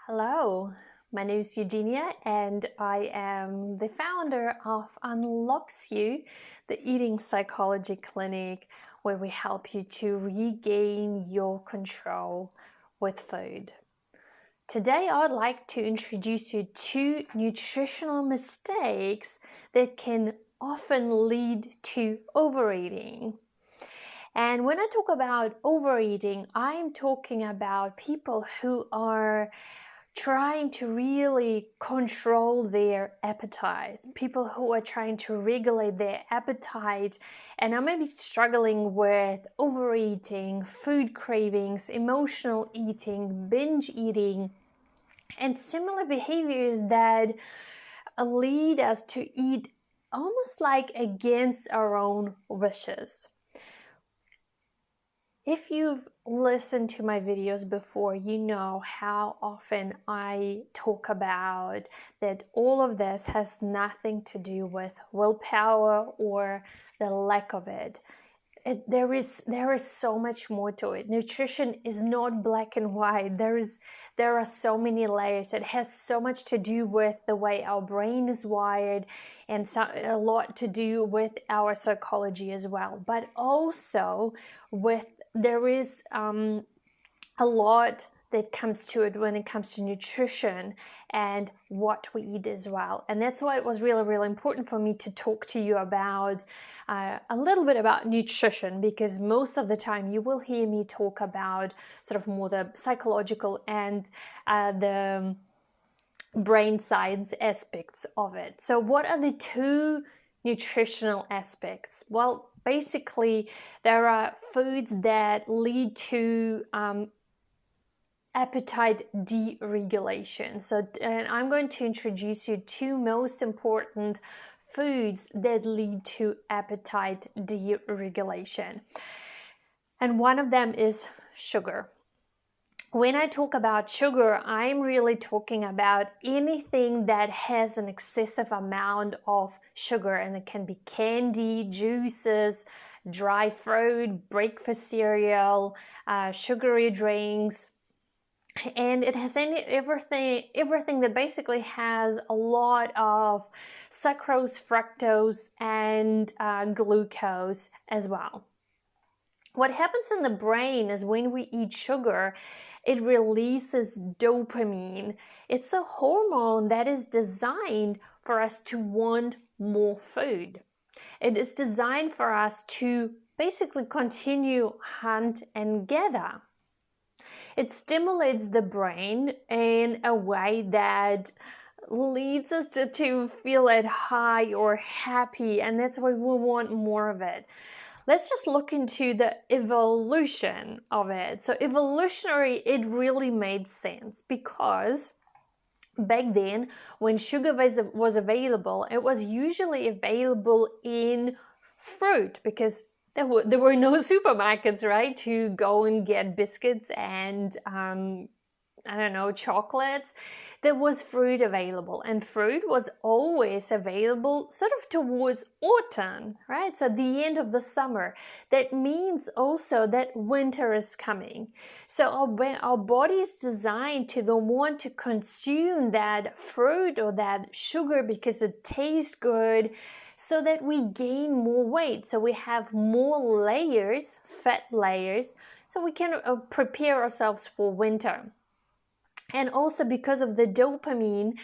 Hello, my name is Eugenia and I am the founder of unlox'U, the eating psychology clinic where we help you to regain your control with food. Today I would like to introduce you to nutritional mistakes that can often lead to overeating. And when I talk about overeating, I'm talking about people who are trying to really control their appetite, people who are trying to regulate their appetite and are maybe struggling with overeating, food cravings, emotional eating, binge eating, and similar behaviors that lead us to eat almost like against our own wishes. If you've listened to my videos before, you know how often I talk about that all of this has nothing to do with willpower or the lack of it. There is so much more to it. Nutrition is not black and white. There are so many layers. It has so much to do with the way our brain is wired and a lot to do with our psychology as well. But also there is a lot that comes to it when it comes to nutrition and what we eat as well. And that's why it was really, really important for me to talk to you about a little bit about nutrition, because most of the time you will hear me talk about sort of more the psychological and the brain science aspects of it. So what are the two nutritional aspects? Well, basically there are foods that lead to appetite deregulation. And I'm going to introduce you two most important foods that lead to appetite deregulation. And one of them is sugar. When I talk about sugar, I'm really talking about anything that has an excessive amount of sugar, and it can be candy, juices, dry fruit, breakfast cereal, sugary drinks, and it has everything that basically has a lot of sucrose, fructose, and glucose as well. What happens in the brain is when we eat sugar, it releases dopamine. It's a hormone that is designed for us to want more food. It is designed for us to basically continue hunt and gather. It stimulates the brain in a way that leads us to feel it high or happy, and that's why we want more of it. Let's just look into the evolution of it. So evolutionary, it really made sense because back then when sugar was available, it was usually available in fruit because there were no supermarkets, right, to go and get biscuits and chocolates. There was fruit available, and fruit was always available sort of towards autumn, right? So the end of the summer. That means also that winter is coming. So our body is designed to don't want to consume that fruit or that sugar because it tastes good, so that we gain more weight, so we have more layers, fat layers, so we can prepare ourselves for winter. And also because of the dopamine,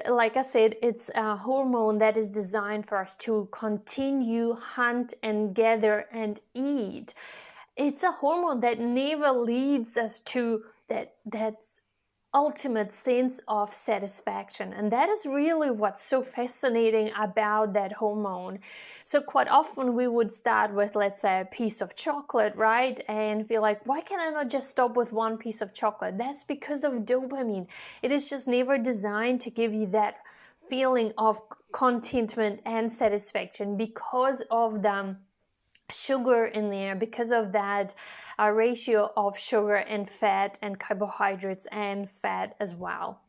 like I said, it's a hormone that is designed for us to continue hunt and gather and eat. It's a hormone that never leads us to that ultimate sense of satisfaction, and that is really what's so fascinating about that hormone. So quite often we would start with, let's say, a piece of chocolate, right, and feel like, why can I not just stop with one piece of chocolate? That's because of dopamine. It is just never designed to give you that feeling of contentment and satisfaction because of the sugar in there, because of that ratio of sugar and fat and carbohydrates and fat as well.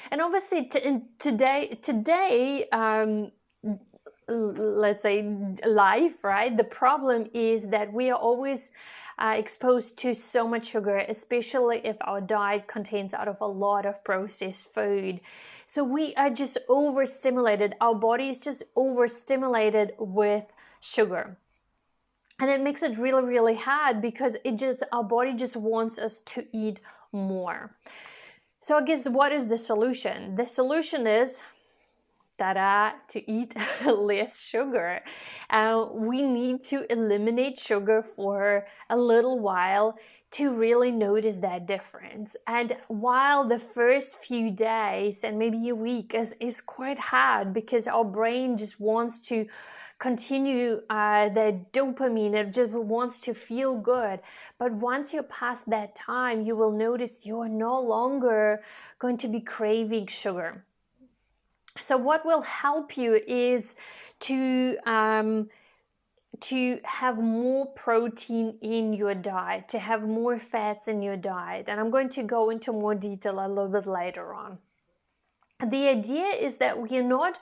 And obviously today let's say life, right, the problem is that we are always exposed to so much sugar, especially if our diet contains out of a lot of processed food. So we are just overstimulated. Our body is just overstimulated with sugar. And it makes it really, really hard because our body just wants us to eat more. So I guess what is the solution? The solution is to eat less sugar. We need to eliminate sugar for a little while to really notice that difference. And while the first few days and maybe a week is quite hard because our brain just wants to continue the dopamine, it just wants to feel good. But once you're past that time, you will notice you are no longer going to be craving sugar. So what will help you is to have more protein in your diet, to have more fats in your diet. And I'm going to go into more detail a little bit later on. The idea is that we're not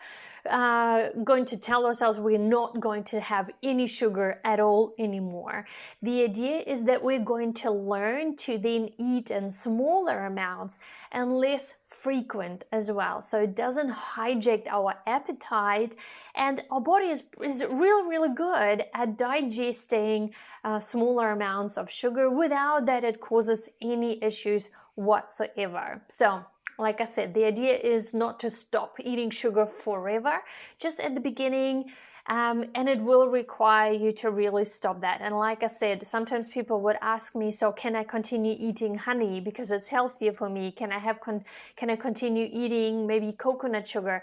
going to tell ourselves we're not going to have any sugar at all anymore. The idea is that we're going to learn to then eat in smaller amounts and less frequent as well. So it doesn't hijack our appetite, and our body is really, really good at digesting smaller amounts of sugar without that it causes any issues whatsoever. So like I said, the idea is not to stop eating sugar forever, just at the beginning, and it will require you to really stop that. And like I said, sometimes people would ask me, so can I continue eating honey because it's healthier for me? Can I continue eating maybe coconut sugar?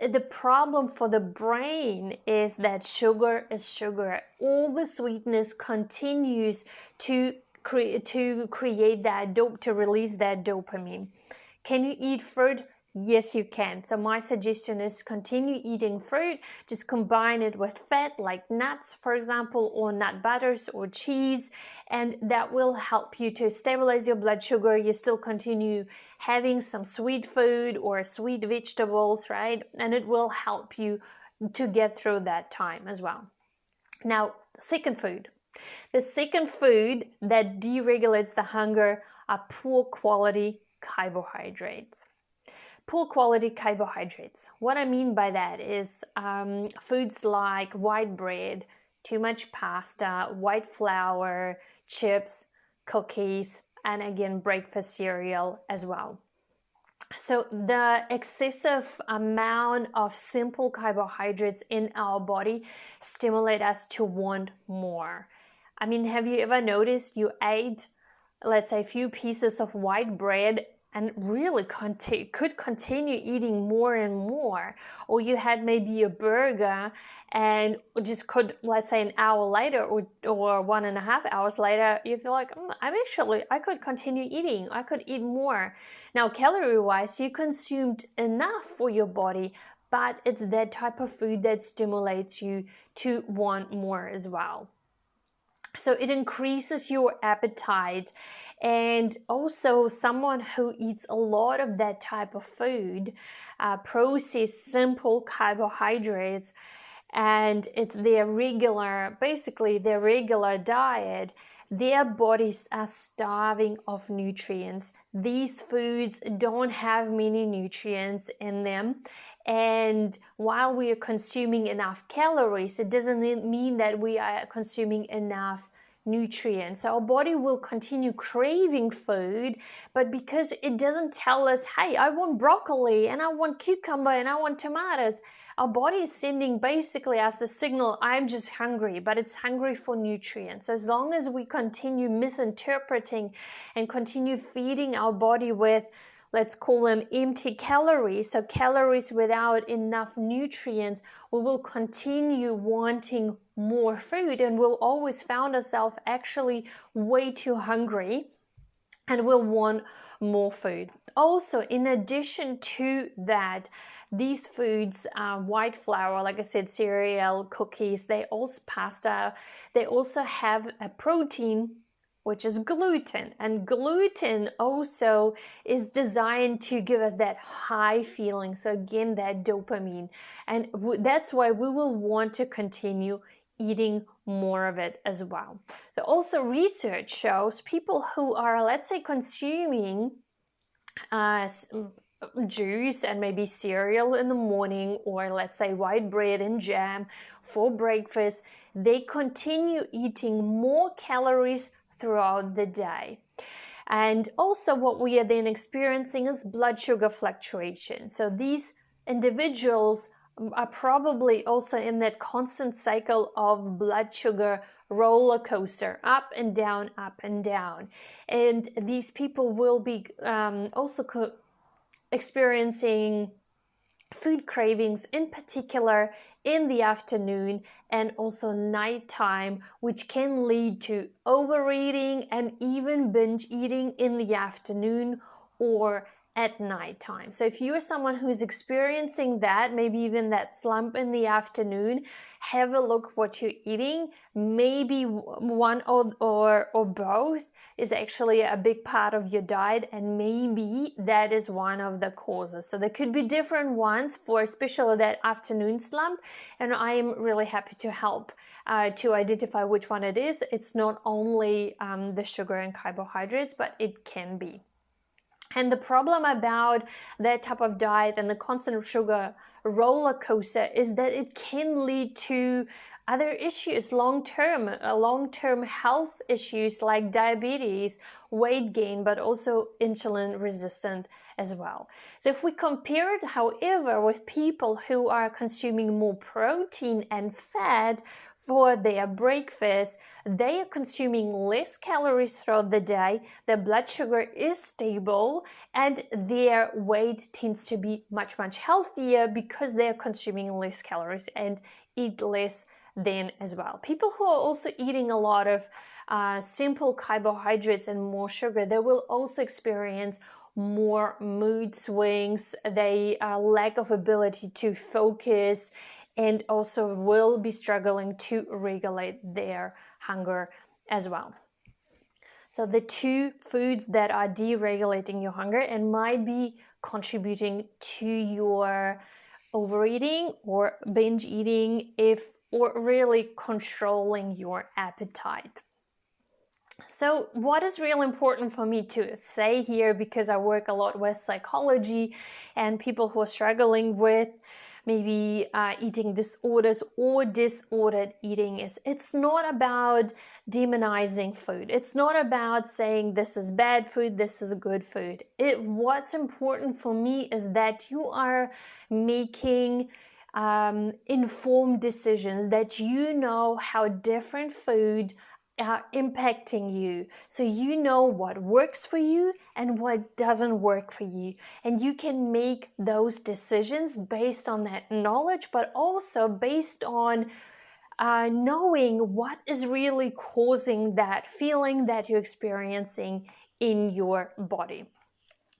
The problem for the brain is that sugar is sugar. All the sweetness continues to create that to release that dopamine. Can you eat fruit? Yes, you can. So my suggestion is continue eating fruit. Just combine it with fat like nuts, for example, or nut butters or cheese, and that will help you to stabilize your blood sugar. You still continue having some sweet food or sweet vegetables, right? And it will help you to get through that time as well. Now, second food. The second food that deregulates the hunger are poor quality carbohydrates. Poor quality carbohydrates. What I mean by that is foods like white bread, too much pasta, white flour, chips, cookies, and again breakfast cereal as well. So the excessive amount of simple carbohydrates in our body stimulate us to want more. I mean, have you ever noticed you ate, let's say, a few pieces of white bread and really could continue eating more and more, or you had maybe a burger and just could, let's say, an hour later or 1.5 hours later, you feel like I could continue eating, I could eat more. Now, calorie wise, you consumed enough for your body, but it's that type of food that stimulates you to want more as well. So it increases your appetite. And also someone who eats a lot of that type of food, processed simple carbohydrates, and it's their regular diet, their bodies are starving of nutrients. These foods don't have many nutrients in them. And while we are consuming enough calories, it doesn't mean that we are consuming enough nutrients. So our body will continue craving food, but because it doesn't tell us, hey, I want broccoli and I want cucumber and I want tomatoes, our body is sending basically as the signal, I'm just hungry, but it's hungry for nutrients. So as long as we continue misinterpreting and continue feeding our body with, let's call them empty calories, so calories without enough nutrients, we will continue wanting more food and we'll always find ourselves actually way too hungry and we'll want more food. Also, in addition to that, these foods, white flour, like I said, cereal, cookies, pasta, they also have a protein, which is gluten. And gluten also is designed to give us that high feeling. So again, that dopamine. And that's why we will want to continue eating more of it as well. So also research shows people who are, let's say, consuming juice and maybe cereal in the morning, or let's say white bread and jam for breakfast, they continue eating more calories throughout the day. And also what we are then experiencing is blood sugar fluctuation. So these individuals are probably also in that constant cycle of blood sugar roller coaster, up and down, up and down. And these people will be also experiencing food cravings, in particular in the afternoon and also nighttime, which can lead to overeating and even binge eating in the afternoon or at nighttime. So if you're someone who's experiencing that, maybe even that slump in the afternoon, have a look what you're eating. Maybe one or both is actually a big part of your diet, and maybe that is one of the causes. So there could be different ones for especially that afternoon slump, and I am really happy to help to identify which one it is. It's not only the sugar and carbohydrates, but it can be. And the problem about that type of diet and the constant sugar roller coaster is that it can lead to other issues long-term health issues like diabetes, weight gain, but also insulin resistant as well. So if we compare it, however, with people who are consuming more protein and fat for their breakfast, they are consuming less calories throughout the day, their blood sugar is stable, and their weight tends to be much, much healthier because they are consuming less calories and eat less then as well. People who are also eating a lot of simple carbohydrates and more sugar, they will also experience more mood swings, they lack of ability to focus, and also will be struggling to regulate their hunger as well. So the two foods that are deregulating your hunger and might be contributing to your overeating or binge eating, or really controlling your appetite. So what is real important for me to say here, because I work a lot with psychology and people who are struggling with maybe eating disorders or disordered eating, is it's not about demonizing food. It's not about saying this is bad food, this is good food. What's important for me is that you are making informed decisions, that you know how different food are impacting you, so you know what works for you and what doesn't work for you, and you can make those decisions based on that knowledge, but also based on knowing what is really causing that feeling that you're experiencing in your body.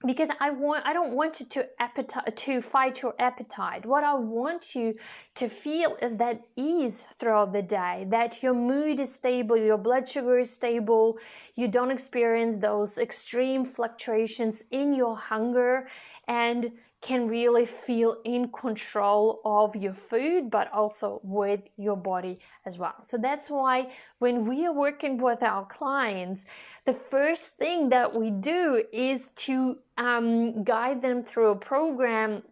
Because I don't want you to fight your appetite. What I want you to feel is that ease throughout the day, that your mood is stable, your blood sugar is stable, you don't experience those extreme fluctuations in your hunger, and can really feel in control of your food, but also with your body as well. So that's why when we are working with our clients, the first thing that we do is to guide them through a program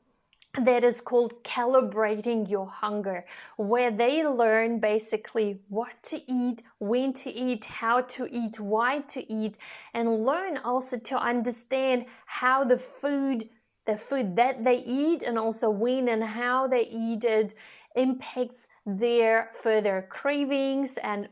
that is called Calibrating Your Hunger, where they learn basically what to eat, when to eat, how to eat, why to eat, and learn also to understand how the food that they eat, and also when and how they eat it, impacts their further cravings and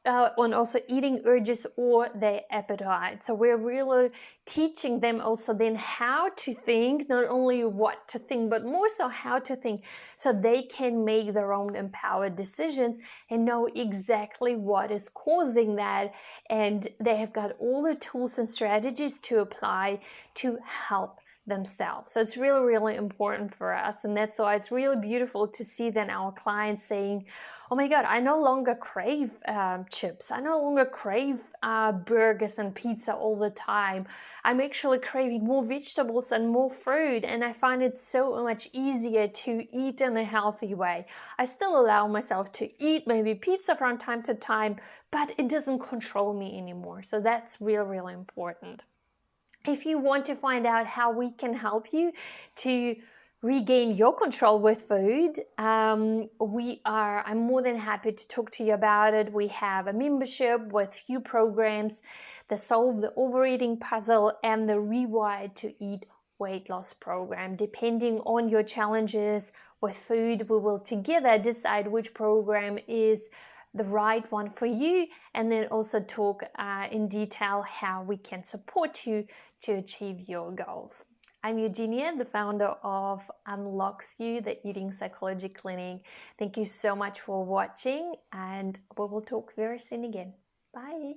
also eating urges or their appetite. So we're really teaching them also then how to think, not only what to think, but more so how to think, so they can make their own empowered decisions and know exactly what is causing that. And they have got all the tools and strategies to apply to help themselves. So it's really, really important for us. And that's why it's really beautiful to see then our clients saying, oh my God, I no longer crave chips. I no longer crave burgers and pizza all the time. I'm actually craving more vegetables and more fruit. And I find it so much easier to eat in a healthy way. I still allow myself to eat maybe pizza from time to time, but it doesn't control me anymore. So that's really, really important. If you want to find out how we can help you to regain your control with food, I'm more than happy to talk to you about it. We have a membership with few programs that solve the overeating puzzle and the Rewired to Eat weight loss program. Depending on your challenges with food, we will together decide which program is the right one for you, and then also talk in detail how we can support you to achieve your goals. I'm Eugenia, the founder of unlox'U, the Eating Psychology Clinic. Thank you so much for watching, and we will talk very soon again. Bye.